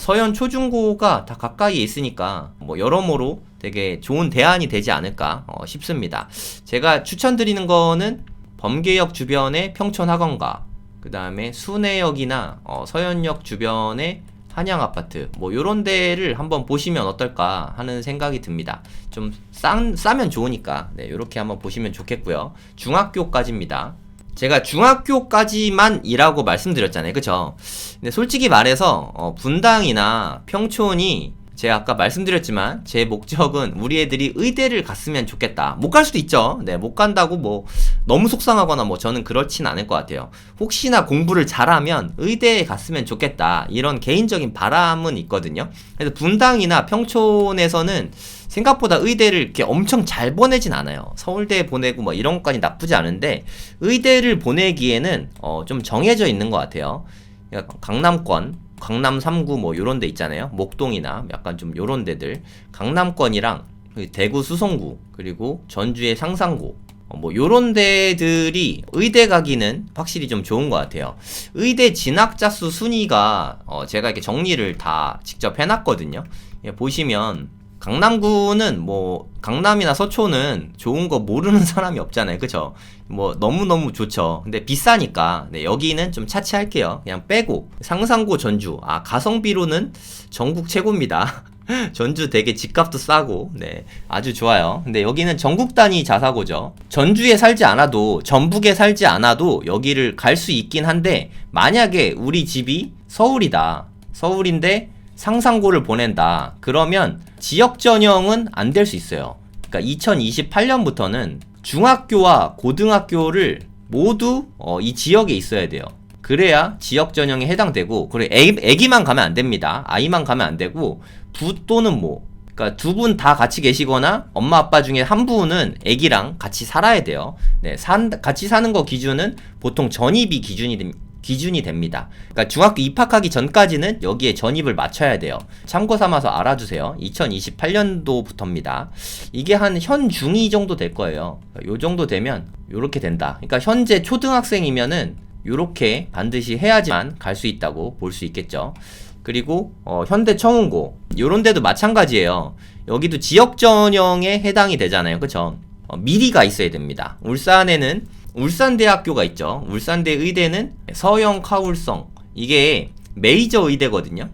서현초중고가 다 가까이에 있으니까, 뭐, 여러모로 되게 좋은 대안이 되지 않을까, 싶습니다. 제가 추천드리는 거는, 범계역 주변의 평촌학원가, 그 다음에 순회역이나, 서현역 주변의 한양아파트 뭐 요런 데를 한번 보시면 어떨까 하는 생각이 듭니다. 좀 싸면 좋으니까 네, 요렇게 한번 보시면 좋겠고요. 중학교까지입니다. 제가 중학교까지만 이라고 말씀드렸잖아요, 그쵸? 근데 솔직히 말해서 분당이나 평촌이 제가 아까 말씀드렸지만 제 목적은 우리 애들이 의대를 갔으면 좋겠다. 못 갈 수도 있죠. 네, 못 간다고 뭐 너무 속상하거나 뭐 저는 그렇진 않을 것 같아요. 혹시나 공부를 잘하면 의대에 갔으면 좋겠다. 이런 개인적인 바람은 있거든요. 그래서 분당이나 평촌에서는 생각보다 의대를 이렇게 엄청 잘 보내진 않아요. 서울대에 보내고 뭐 이런 것까지 나쁘지 않은데 의대를 보내기에는 좀 정해져 있는 것 같아요. 그러니까 강남권 강남 3구 뭐 요런 데 있잖아요. 목동이나 약간 좀 요런 데들. 강남권이랑 대구 수성구 그리고 전주의 상상고 뭐 요런 데들이 의대 가기는 확실히 좀 좋은 것 같아요. 의대 진학자 수 순위가 제가 이렇게 정리를 다 직접 해놨거든요. 보시면 강남구는 뭐 강남이나 서초는 좋은 거 모르는 사람이 없잖아요, 그쵸? 뭐 너무너무 좋죠. 근데 비싸니까 네, 여기는 좀 차치할게요. 그냥 빼고 상상고 전주 가성비로는 전국 최고입니다. 전주 되게 집값도 싸고 네 아주 좋아요. 근데 여기는 전국 단위 자사고죠. 전주에 살지 않아도 전북에 살지 않아도 여기를 갈 수 있긴 한데 만약에 우리 집이 서울인데 상상고를 보낸다. 그러면 지역 전형은 안 될 수 있어요. 그러니까 2028년부터는 중학교와 고등학교를 모두 이 지역에 있어야 돼요. 그래야 지역 전형에 해당되고, 그리고 애기만 가면 안 됩니다. 아이만 가면 안 되고, 부 또는 모. 그러니까 두 분 다 같이 계시거나 엄마 아빠 중에 한 분은 애기랑 같이 살아야 돼요. 네, 같이 사는 거 기준은 보통 전입이 기준이 됩니다. 그러니까 중학교 입학하기 전까지는 여기에 전입을 맞춰야 돼요. 참고 삼아서 알아주세요. 2028년도부터입니다. 이게 한 현 중2 정도 될 거예요. 요 정도 되면 요렇게 된다. 그러니까 현재 초등학생이면은 요렇게 반드시 해야지만 갈 수 있다고 볼 수 있겠죠. 그리고 현대 청운고 요런 데도 마찬가지예요. 여기도 지역 전형에 해당이 되잖아요. 그쵸? 미리가 있어야 됩니다. 울산에는 울산대학교가 있죠. 울산대 의대는 서영카울성 이게 메이저 의대거든요.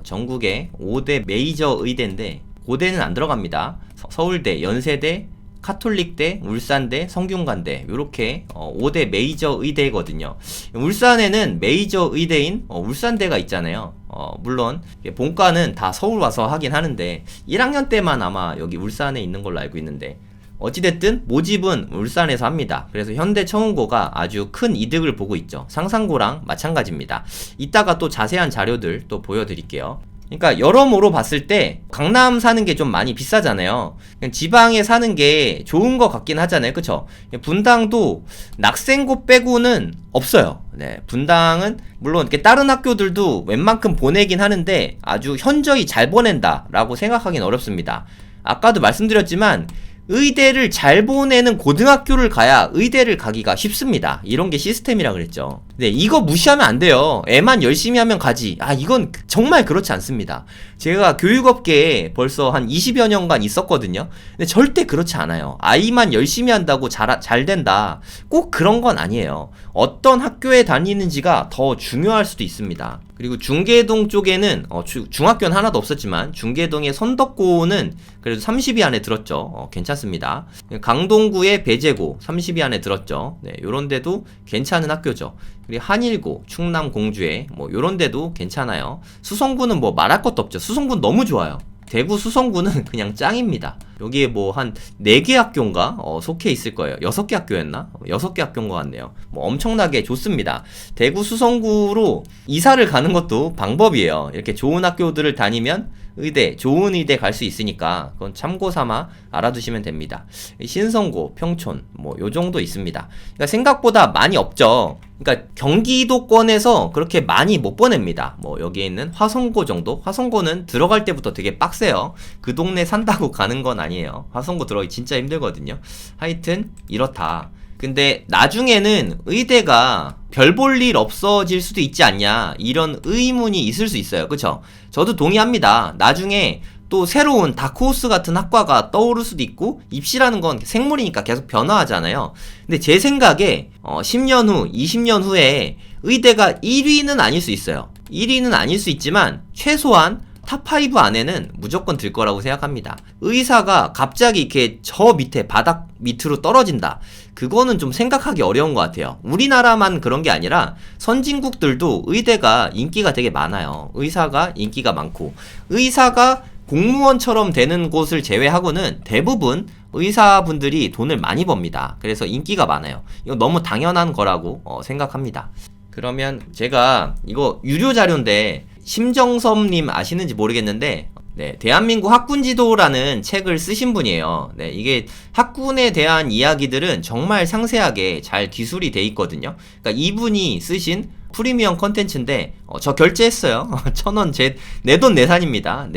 전국에 5대 메이저 의대인데 고대는 안 들어갑니다. 서울대, 연세대, 카톨릭대, 울산대, 성균관대 요렇게 5대 메이저 의대거든요. 울산에는 메이저 의대인 울산대가 있잖아요. 물론 본과는 다 서울 와서 하긴 하는데 1학년 때만 아마 여기 울산에 있는 걸로 알고 있는데 어찌됐든 모집은 울산에서 합니다. 그래서 현대청운고가 아주 큰 이득을 보고 있죠. 상상고랑 마찬가지입니다. 이따가 또 자세한 자료들 또 보여드릴게요. 그러니까 여러모로 봤을 때 강남 사는 게 좀 많이 비싸잖아요. 지방에 사는 게 좋은 것 같긴 하잖아요. 그쵸? 분당도 낙생고 빼고는 없어요. 네, 분당은 물론 이렇게 다른 학교들도 웬만큼 보내긴 하는데 아주 현저히 잘 보낸다 라고 생각하기는 어렵습니다. 아까도 말씀드렸지만 의대를 잘 보내는 고등학교를 가야 의대를 가기가 쉽습니다. 이런 게 시스템이라 그랬죠. 네, 이거 무시하면 안 돼요. 애만 열심히 하면 가지. 이건 정말 그렇지 않습니다. 제가 교육업계에 벌써 한 20여 년간 있었거든요. 근데 절대 그렇지 않아요. 아이만 열심히 한다고 잘 된다. 꼭 그런 건 아니에요. 어떤 학교에 다니는지가 더 중요할 수도 있습니다. 그리고 중계동 쪽에는 중학교는 하나도 없었지만 중계동의 선덕고는 그래도 30위 안에 들었죠. 괜찮습니다. 강동구의 배재고 30위 안에 들었죠. 네, 요런 데도 괜찮은 학교죠. 그리고 한일고, 충남 공주에 뭐 요런 데도 괜찮아요. 수성구는 뭐 말할 것도 없죠. 수성구는 너무 좋아요. 대구 수성구는 그냥 짱입니다. 여기에 뭐 한 4개 학교인가 속해 있을 거예요. 6개 학교였나? 6개 학교인 것 같네요. 뭐 엄청나게 좋습니다. 대구 수성구로 이사를 가는 것도 방법이에요. 이렇게 좋은 학교들을 다니면 의대, 좋은 의대 갈 수 있으니까 그건 참고 삼아 알아두시면 됩니다. 신성고, 평촌 뭐 요 정도 있습니다. 그러니까 생각보다 많이 없죠. 그러니까 경기도권에서 그렇게 많이 못 보냅니다. 뭐 여기에 있는 화성고 정도? 화성고는 들어갈 때부터 되게 빡세요. 그 동네 산다고 가는 건 아니에요. 화성고 들어가기 진짜 힘들거든요. 하여튼 이렇다. 근데 나중에는 의대가 별 볼 일 없어질 수도 있지 않냐, 이런 의문이 있을 수 있어요. 그쵸? 저도 동의합니다. 나중에 또 새로운 다크호스 같은 학과가 떠오를 수도 있고, 입시라는 건 생물이니까 계속 변화하잖아요. 근데 제 생각에 10년 후, 20년 후에 의대가 1위는 아닐 수 있어요. 1위는 아닐 수 있지만 최소한 탑5 안에는 무조건 들 거라고 생각합니다. 의사가 갑자기 이렇게 저 밑에 바닥 밑으로 떨어진다, 그거는 좀 생각하기 어려운 것 같아요. 우리나라만 그런 게 아니라 선진국들도 의대가 인기가 되게 많아요. 의사가 인기가 많고, 의사가 공무원처럼 되는 곳을 제외하고는 대부분 의사분들이 돈을 많이 법니다. 그래서 인기가 많아요. 이거 너무 당연한 거라고 생각합니다. 그러면 제가 이거 유료 자료인데, 심정섭님 아시는지 모르겠는데, 네, 대한민국 학군지도라는 책을 쓰신 분이에요. 네, 이게 학군에 대한 이야기들은 정말 상세하게 잘 기술이 돼 있거든요. 그러니까 이분이 쓰신 프리미엄 컨텐츠인데, 저 결제했어요. 1,000원 내 돈 내산입니다.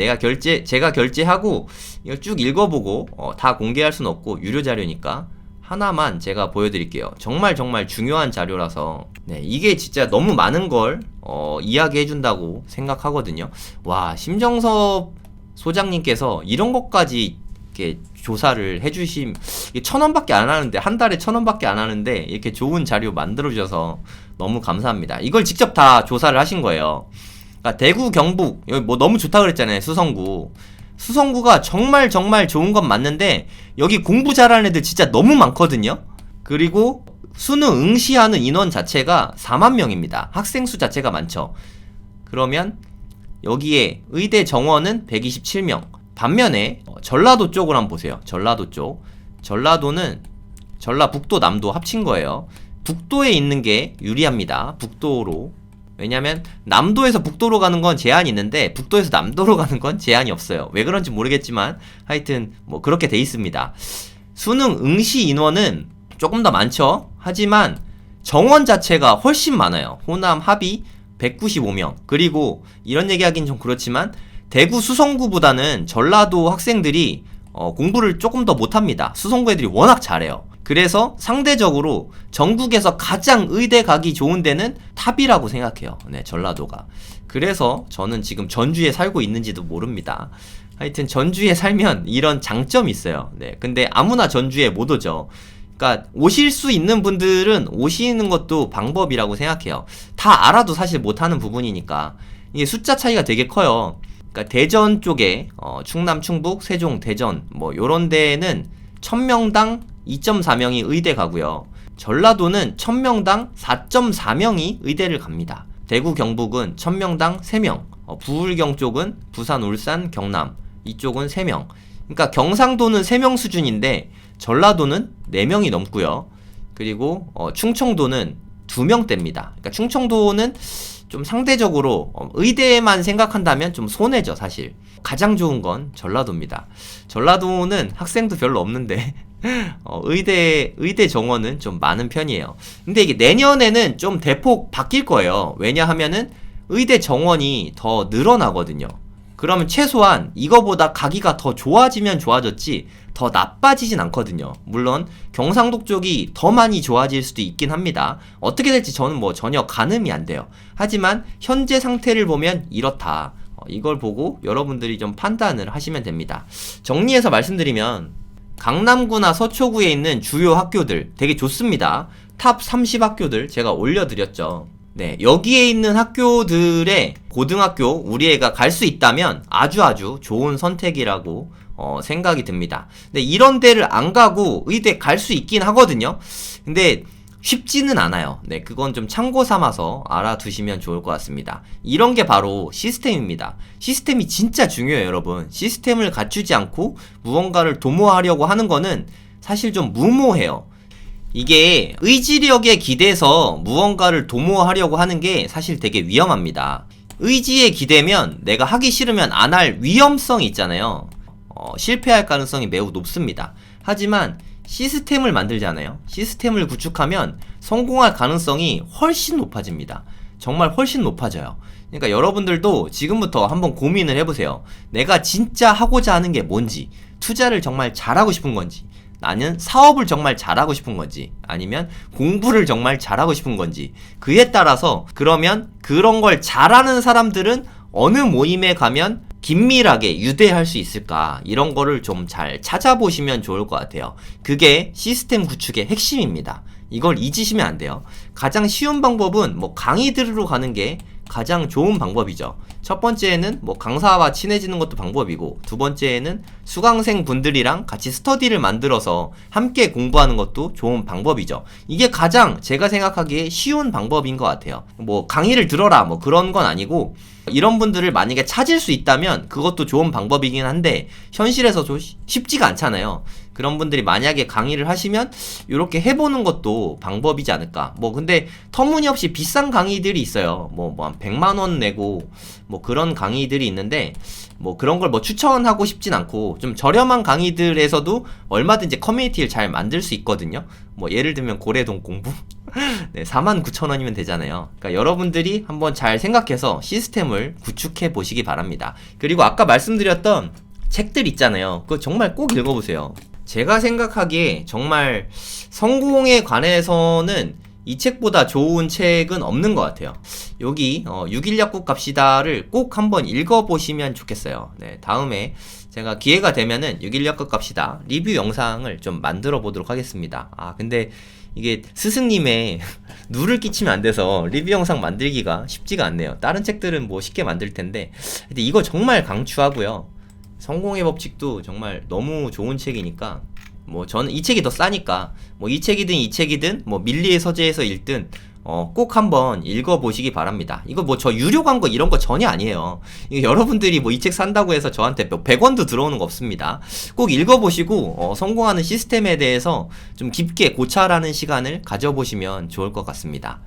제가 결제하고 이걸 쭉 읽어보고, 다 공개할 순 없고 유료 자료니까 하나만 제가 보여드릴게요. 정말 중요한 자료라서, 네, 이게 진짜 너무 많은 걸 이야기해준다고 생각하거든요. 와, 심정섭 소장님께서 이런 것까지 이렇게 조사를 해주심, 1,000원밖에 안 하는데, 한 달에 1,000원밖에 안 하는데 이렇게 좋은 자료 만들어주셔서 너무 감사합니다. 이걸 직접 다 조사를 하신 거예요. 그러니까 대구, 경북, 여기 뭐 너무 좋다 그랬잖아요. 수성구가 정말 좋은 건 맞는데, 여기 공부 잘하는 애들 진짜 너무 많거든요. 그리고 수능 응시하는 인원 자체가 4만 명입니다. 학생 수 자체가 많죠. 그러면 여기에 의대 정원은 127명. 반면에 전라도 쪽을 한번 보세요. 전라도 쪽. 전라도는 전라북도, 남도 합친 거예요. 북도에 있는 게 유리합니다. 북도로. 왜냐면 남도에서 북도로 가는 건 제한이 있는데, 북도에서 남도로 가는 건 제한이 없어요. 왜 그런지 모르겠지만 하여튼 뭐 그렇게 돼 있습니다. 수능 응시 인원은 조금 더 많죠. 하지만 정원 자체가 훨씬 많아요. 호남 합이 195명. 그리고 이런 얘기하긴 좀 그렇지만 대구 수성구보다는 전라도 학생들이 공부를 조금 더 못합니다. 수성구 애들이 워낙 잘해요. 그래서 상대적으로 전국에서 가장 의대 가기 좋은 데는 탑이라고 생각해요. 네, 전라도가. 그래서 저는 지금 전주에 살고 있는지도 모릅니다. 하여튼 전주에 살면 이런 장점이 있어요. 네, 근데 아무나 전주에 못 오죠. 그러니까 오실 수 있는 분들은 오시는 것도 방법이라고 생각해요. 다 알아도 사실 못하는 부분이니까. 이게 숫자 차이가 되게 커요. 그러니까 대전 쪽에 충남, 충북, 세종, 대전 뭐 요런 데는 1000명당 2.4명이 의대 가고요. 전라도는 1000명당 4.4명이 의대를 갑니다. 대구, 경북은 1000명당 3명. 부울경 쪽은 부산, 울산, 경남 이쪽은 3명. 그러니까 경상도는 3명 수준인데 전라도는 4명이 넘고요. 그리고 충청도는 2명대입니다. 그러니까 충청도는 좀 상대적으로 의대만 생각한다면 좀 손해죠, 사실. 가장 좋은 건 전라도입니다. 전라도는 학생도 별로 없는데 의대 정원은 좀 많은 편이에요. 근데 이게 내년에는 좀 대폭 바뀔 거예요. 왜냐하면은 의대 정원이 더 늘어나거든요. 그러면 최소한 이거보다 가기가 더 좋아지면 좋아졌지 더 나빠지진 않거든요. 물론 경상도 쪽이 더 많이 좋아질 수도 있긴 합니다. 어떻게 될지 저는 뭐 전혀 가늠이 안 돼요. 하지만 현재 상태를 보면 이렇다. 이걸 보고 여러분들이 좀 판단을 하시면 됩니다. 정리해서 말씀드리면 강남구나 서초구에 있는 주요 학교들 되게 좋습니다. 탑 30 학교들 제가 올려드렸죠. 네, 여기에 있는 학교들의 고등학교 우리 애가 갈 수 있다면 아주 좋은 선택이라고 생각이 듭니다. 근데 이런 데를 안 가고 의대 갈 수 있긴 하거든요. 근데 쉽지는 않아요. 네, 그건 좀 참고 삼아서 알아두시면 좋을 것 같습니다. 이런 게 바로 시스템입니다. 시스템이 진짜 중요해요, 여러분. 시스템을 갖추지 않고 무언가를 도모하려고 하는 거는 사실 좀 무모해요. 이게 의지력에 기대서 무언가를 도모하려고 하는 게 사실 되게 위험합니다. 의지에 기대면 내가 하기 싫으면 안 할 위험성이 있잖아요. 실패할 가능성이 매우 높습니다. 하지만 시스템을 만들잖아요. 시스템을 구축하면 성공할 가능성이 훨씬 높아집니다. 정말 훨씬 높아져요. 그러니까 여러분들도 지금부터 한번 고민을 해보세요. 내가 진짜 하고자 하는 게 뭔지, 투자를 정말 잘하고 싶은 건지, 나는 사업을 정말 잘하고 싶은 건지, 아니면 공부를 정말 잘하고 싶은 건지, 그에 따라서 그러면 그런 걸 잘하는 사람들은 어느 모임에 가면 긴밀하게 유대할 수 있을까, 이런 거를 좀 잘 찾아보시면 좋을 것 같아요. 그게 시스템 구축의 핵심입니다. 이걸 잊으시면 안 돼요. 가장 쉬운 방법은 뭐 강의 들으러 가는 게 가장 좋은 방법이죠. 첫 번째는 뭐 강사와 친해지는 것도 방법이고, 두 번째는 수강생 분들이랑 같이 스터디를 만들어서 함께 공부하는 것도 좋은 방법이죠. 이게 가장 제가 생각하기에 쉬운 방법인 것 같아요. 뭐 강의를 들어라 뭐 그런 건 아니고, 이런 분들을 만약에 찾을 수 있다면 그것도 좋은 방법이긴 한데 현실에서 좀 쉽지가 않잖아요. 그런 분들이 만약에 강의를 하시면 이렇게 해보는 것도 방법이지 않을까. 뭐 근데 터무니없이 비싼 강의들이 있어요. 뭐 한 100만 원 내고 뭐 그런 강의들이 있는데, 뭐 그런 걸 뭐 추천하고 싶진 않고, 좀 저렴한 강의들에서도 얼마든지 커뮤니티를 잘 만들 수 있거든요. 뭐 예를 들면 고래동 공부 네, 49,000원이면 되잖아요. 그러니까 여러분들이 한번 잘 생각해서 시스템을 구축해 보시기 바랍니다. 그리고 아까 말씀드렸던 책들 있잖아요. 그거 정말 꼭 읽어보세요. 제가 생각하기에 정말 성공에 관해서는 이 책보다 좋은 책은 없는 것 같아요. 여기 6일 약국 갑시다를 꼭 한번 읽어보시면 좋겠어요. 네, 다음에 제가 기회가 되면은 6일 약국 갑시다 리뷰 영상을 좀 만들어 보도록 하겠습니다. 근데 이게 스승님의 누를 끼치면 안 돼서 리뷰 영상 만들기가 쉽지가 않네요. 다른 책들은 뭐 쉽게 만들 텐데, 근데 이거 정말 강추하고요. 성공의 법칙도 정말 너무 좋은 책이니까, 뭐 저는 이 책이 더 싸니까 뭐 이 책이든 이 책이든 뭐 밀리의 서재에서 읽든 꼭 한번 읽어보시기 바랍니다. 이거 뭐 저 유료 광고 이런 거 전혀 아니에요. 이거 여러분들이 뭐 이 책 산다고 해서 저한테 100원도 들어오는 거 없습니다. 꼭 읽어보시고 성공하는 시스템에 대해서 좀 깊게 고찰하는 시간을 가져보시면 좋을 것 같습니다.